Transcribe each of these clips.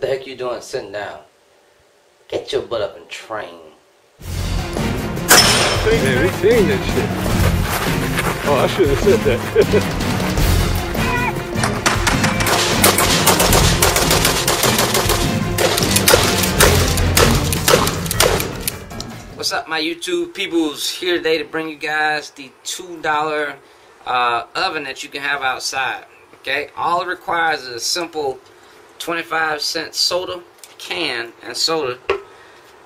What the heck you doing sitting down? Get your butt up and train. Man, we seen that shit. Oh, I should have said that. What's up, my YouTube peoples? Here today to bring you guys the $2 oven that you can have outside. Okay, all it requires is a simple 25-cent soda can and soda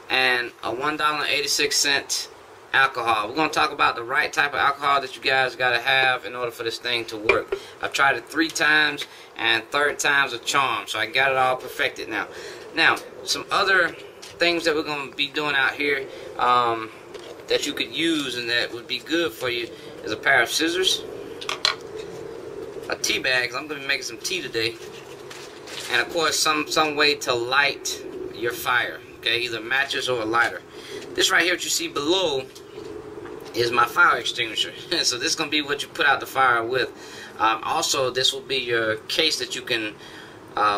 and a $1.86 alcohol. We're going to talk about the right type of alcohol that you guys got to have in order for this thing to work. I've tried it 3 times and third time's a charm, so I got it all perfected now. Now, some other things that we're going to be doing out here that you could use and that would be good for you is a pair of scissors, a tea bag, 'cause I'm going to be making some tea today, and of course some way to light your fire. Okay, either matches or a lighter. This right here, what you see below, is my fire extinguisher. So this is going to be what you put out the fire with. Also, this will be your case that you can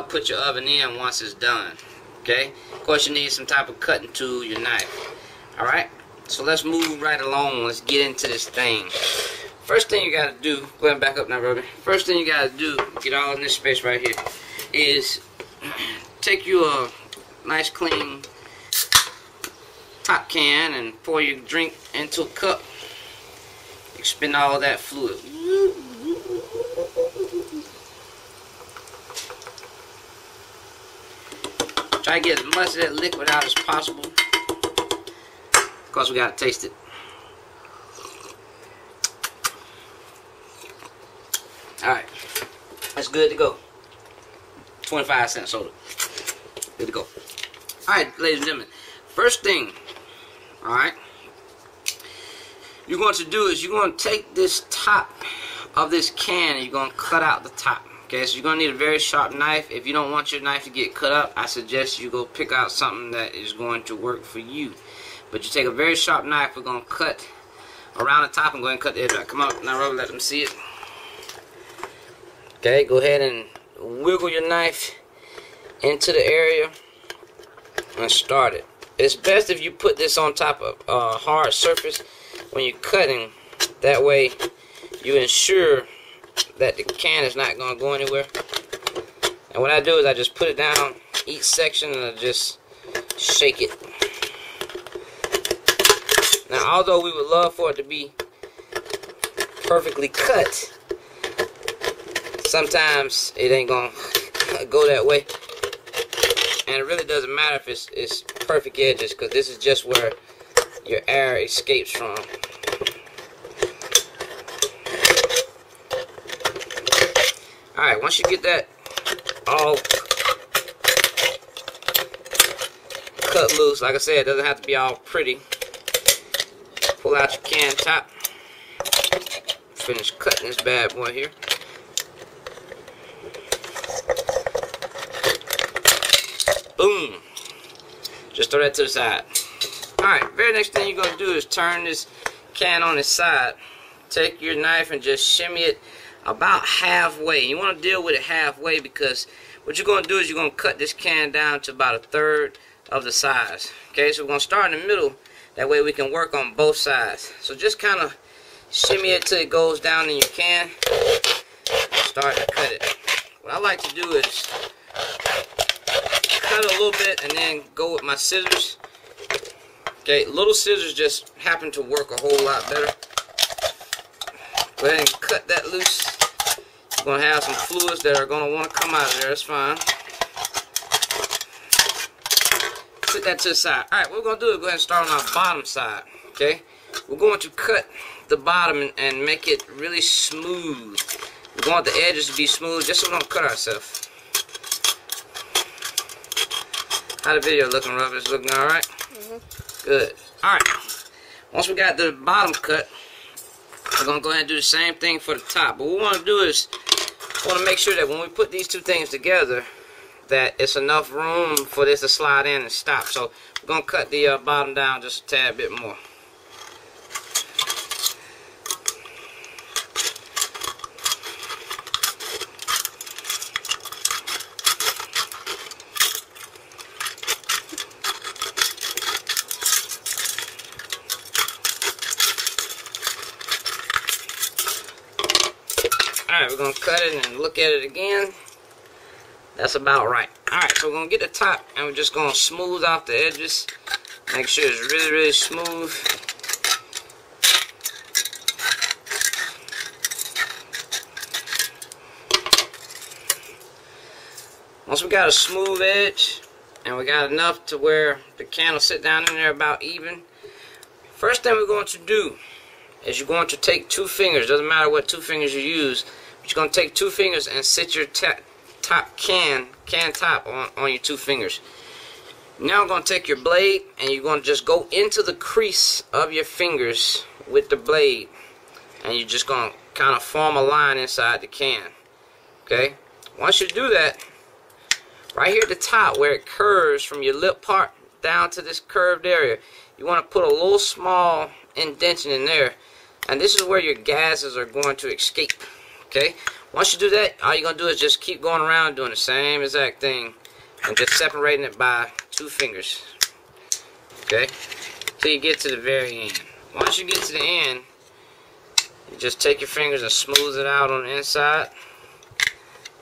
put your oven in once it's done. Okay, of course you need some type of cutting tool, your knife. Alright, so let's move right along. Let's get into this thing. First thing you gotta do, go ahead and back up now, Robbie. First thing you gotta do, get all in this space right here, is take you a nice clean top can and pour your drink into a cup. Expend all that fluid. Try to get as much of that liquid out as possible. Of course, we gotta taste it. Alright, that's good to go. 25-cent soda. Good to go. Alright, ladies and gentlemen. First thing, alright, you're going to do is you're going to take this top of this can and you're going to cut out the top. Okay, so you're going to need a very sharp knife. If you don't want your knife to get cut up, I suggest you go pick out something that is going to work for you. But you take a very sharp knife, we're going to cut around the top and go ahead and cut the edge out. Come up, now Robert, let them see it. Okay, go ahead and wiggle your knife into the area and start it. It's best if you put this on top of a hard surface when you're cutting. That way you ensure that the can is not going to go anywhere. And what I do is I just put it down each section and I just shake it. Now, although we would love for it to be perfectly cut, sometimes it ain't going to go that way. And it really doesn't matter if it's perfect edges, because this is just where your air escapes from. Alright, once you get that all cut loose, like I said, it doesn't have to be all pretty. Pull out your can top. Finish cutting this bad boy here. Boom. Just throw that to the side. Alright, very next thing you're going to do is turn this can on its side. Take your knife and just shimmy it about halfway. You want to deal with it halfway because what you're going to do is you're going to cut this can down to about 1/3 of the size. Okay, so we're going to start in the middle. That way we can work on both sides. So just kind of shimmy it till it goes down in your can. Start to cut it. What I like to do is cut a little bit and then go with my scissors. Okay, little scissors just happen to work a whole lot better. Go ahead and cut that loose. You're going to have some fluids that are going to want to come out of there. That's fine. Put that to the side. Alright, what we're going to do is go ahead and start on our bottom side. Okay? We're going to cut the bottom and make it really smooth. We want the edges to be smooth just so we don't cut ourselves. How the video looking, Robert? It's looking alright? Mm-hmm. Good. Alright. Once we got the bottom cut, we're going to go ahead and do the same thing for the top. But what we want to do is, we want to make sure that when we put these two things together, that it's enough room for this to slide in and stop. So we're going to cut the bottom down just a tad bit more. Alright, we're going to cut it and look at it again. That's about right. Alright, so we're going to get the top and we're just going to smooth out the edges. Make sure it's really, really smooth. Once we got a smooth edge and we got enough to where the can will sit down in there about even, first thing we're going to do is you're going to take 2 fingers, doesn't matter what 2 fingers you use, but you're going to take 2 fingers and sit your top can top on your 2 fingers. Now I'm going to take your blade and you're going to just go into the crease of your fingers with the blade, and you're just going to kind of form a line inside the can. Okay? Once you do that, right here at the top where it curves from your lip part down to this curved area, you want to put a little small indentation in there, and this is where your gases are going to escape. Okay? Once you do that, all you're going to do is just keep going around doing the same exact thing and just separating it by 2 fingers. Okay? Till you get to the very end. Once you get to the end, you just take your fingers and smooth it out on the inside.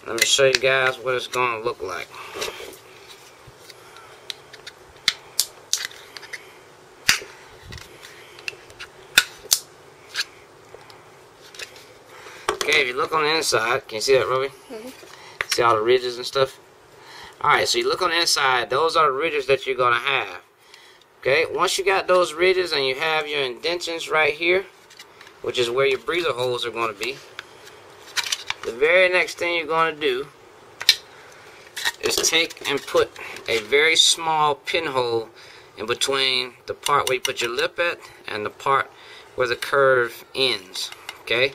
Let me show you guys what it's going to look like. Okay, if you look on the inside, can you see that, Ruby? Mm-hmm. See all the ridges and stuff? Alright, so you look on the inside, those are the ridges that you're going to have. Okay, once you got those ridges and you have your indentions right here, which is where your breather holes are going to be, the very next thing you're going to do is take and put a very small pinhole in between the part where you put your lip at and the part where the curve ends. Okay?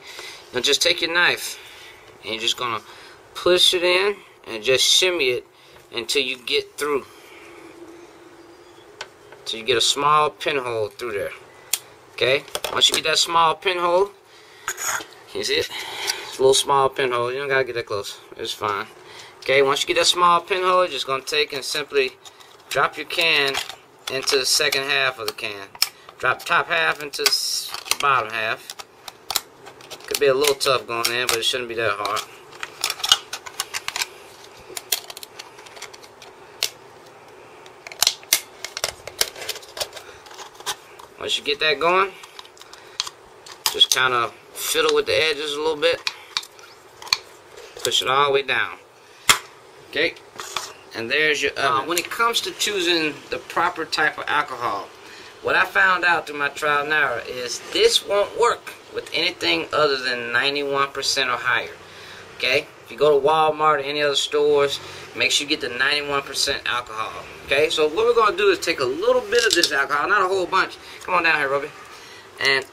Now just take your knife and you're just going to push it in and just shimmy it until you get through. So you get a small pinhole through there. Okay? Once you get that small pinhole, can you see it? It's a little small pinhole. You don't gotta get that close. It's fine. Okay, once you get that small pinhole, you're just gonna take and simply drop your can into the second half of the can. Drop the top half into the bottom half. Could be a little tough going in, but it shouldn't be that hard. Once you get that going, just kind of fiddle with the edges a little bit. Push it all the way down. Okay? And there's your oven. When it comes to choosing the proper type of alcohol, what I found out through my trial and error is this won't work with anything other than 91% or higher. Okay? If you go to Walmart or any other stores, make sure you get the 91% alcohol. Okay? So what we're going to do is take a little bit of this alcohol, not a whole bunch. Come on down here, Robbie. And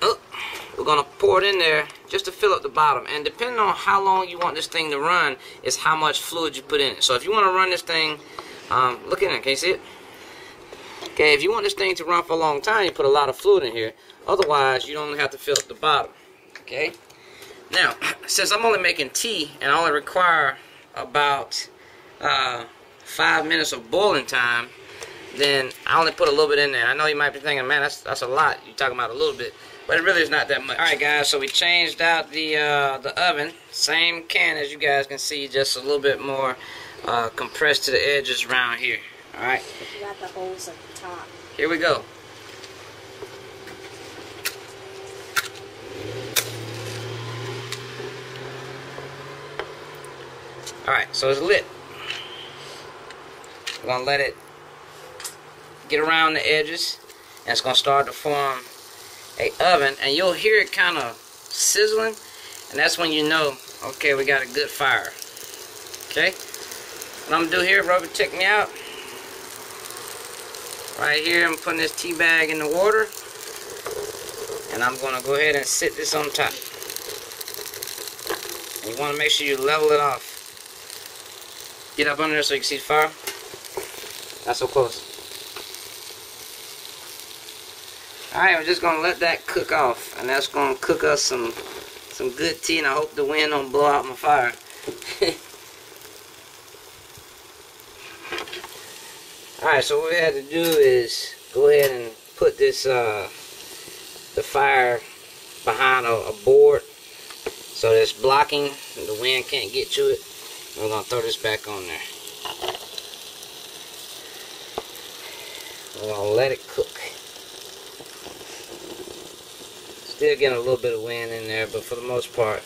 we're going to pour it in there just to fill up the bottom. And depending on how long you want this thing to run is how much fluid you put in it. So if you want to run this thing, look in it. Can you see it? Okay, if you want this thing to run for a long time, you put a lot of fluid in here. Otherwise, you only have to fill up the bottom. Okay? Now, since I'm only making tea and I only require about 5 minutes of boiling time, then I only put a little bit in there. I know you might be thinking, man, that's a lot. You're talking about a little bit. But it really is not that much. Alright guys, so we changed out the oven. Same can as you guys can see, just a little bit more compressed to the edges around here. Alright. You got the holes at the top. Here we go. Alright, so it's lit. We're going to let it get around the edges, and it's going to start to form a oven, and you'll hear it kind of sizzling, and that's when you know, okay, we got a good fire. Okay? What I'm going to do here, Robert, check me out. Right here, I'm putting this tea bag in the water, and I'm going to go ahead and sit this on top. And you want to make sure you level it off. Get up under there so you can see the fire. Not so close. Alright, we're just going to let that cook off, and that's going to cook us some good tea, and I hope the wind don't blow out my fire. Alright, so what we had to do is go ahead and put this the fire behind a board So it's blocking, the wind can't get to it. We're gonna throw this back on there. We're gonna let it cook. Still getting a little bit of wind in there, but for the most part,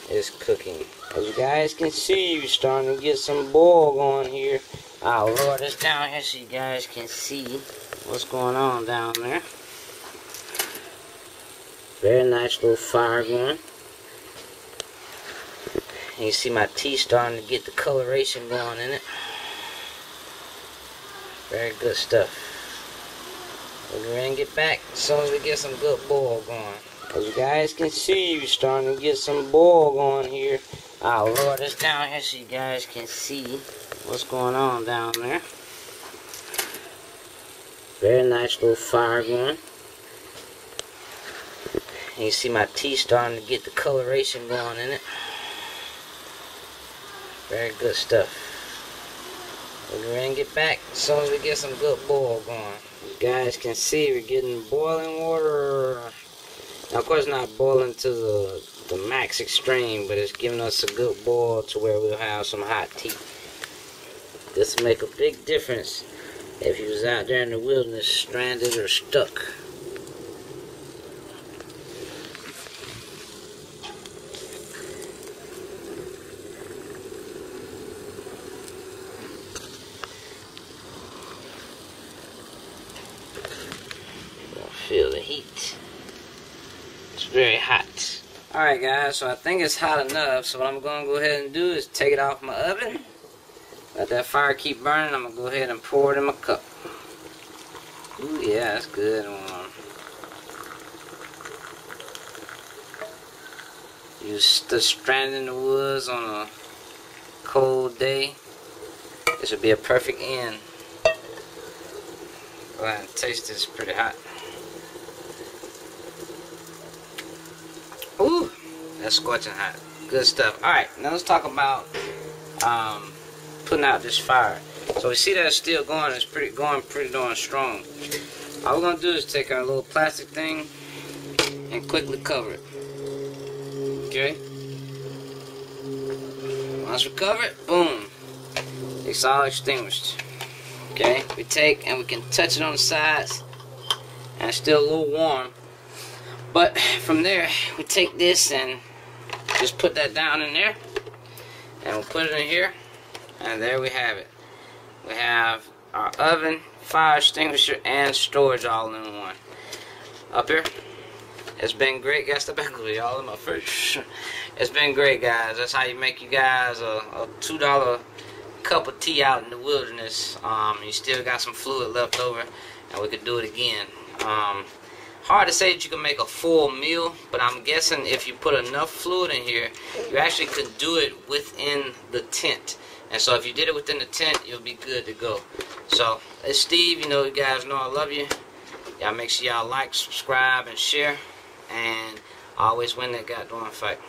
it's cooking. As you guys can see, we're starting to get some boil going here. I'll lower this down here so you guys can see what's going on down there. Very nice little fire going. And you see my tea starting to get the coloration going in it. Very good stuff. We're going to get back as soon as we get some good boil going. As you guys can see, we're starting to get some boil going here. I'll lower this down here so you guys can see what's going on down there. Very nice little fire going. And you see my tea starting to get the coloration going in it. Very good stuff. We're going to get back as soon as we get some good boil going. You guys can see we're getting boiling water. Now, of course, not boiling to the max extreme, but it's giving us a good boil to where we'll have some hot tea. This will make a big difference if you was out there in the wilderness stranded or stuck. Feel the heat. It's very hot. Alright guys, so I think it's hot enough. So what I'm going to go ahead and do is take it off my oven. Let that fire keep burning. I'm going to go ahead and pour it in my cup. Ooh yeah, that's good and warm. You stood stranded in the woods on a cold day. This would be a perfect end. Go ahead and taste this. Pretty hot. Ooh, that's scorching hot. Good stuff. Alright, now let's talk about putting out this fire. So we see that it's still going. It's going pretty darn strong. All we're going to do is take our little plastic thing and quickly cover it. Okay? Once we cover it, boom. It's all extinguished. Okay? We take and we can touch it on the sides. And it's still a little warm. But from there, we take this and just put that down in there. And we'll put it in here. And there we have it. We have our oven, fire extinguisher, and storage all in one. Up here. It's been great, guys. Step back with y'all in my face. It's been great, guys. That's how you make you guys a $2 cup of tea out in the wilderness. You still got some fluid left over, and we could do it again. Hard to say that you can make a full meal, but I'm guessing if you put enough fluid in here, you actually could do it within the tent. And so if you did it within the tent, you'll be good to go. So, it's Steve. You know, you guys know I love you. Y'all make sure y'all like, subscribe, and share. And always win that goddamn fight.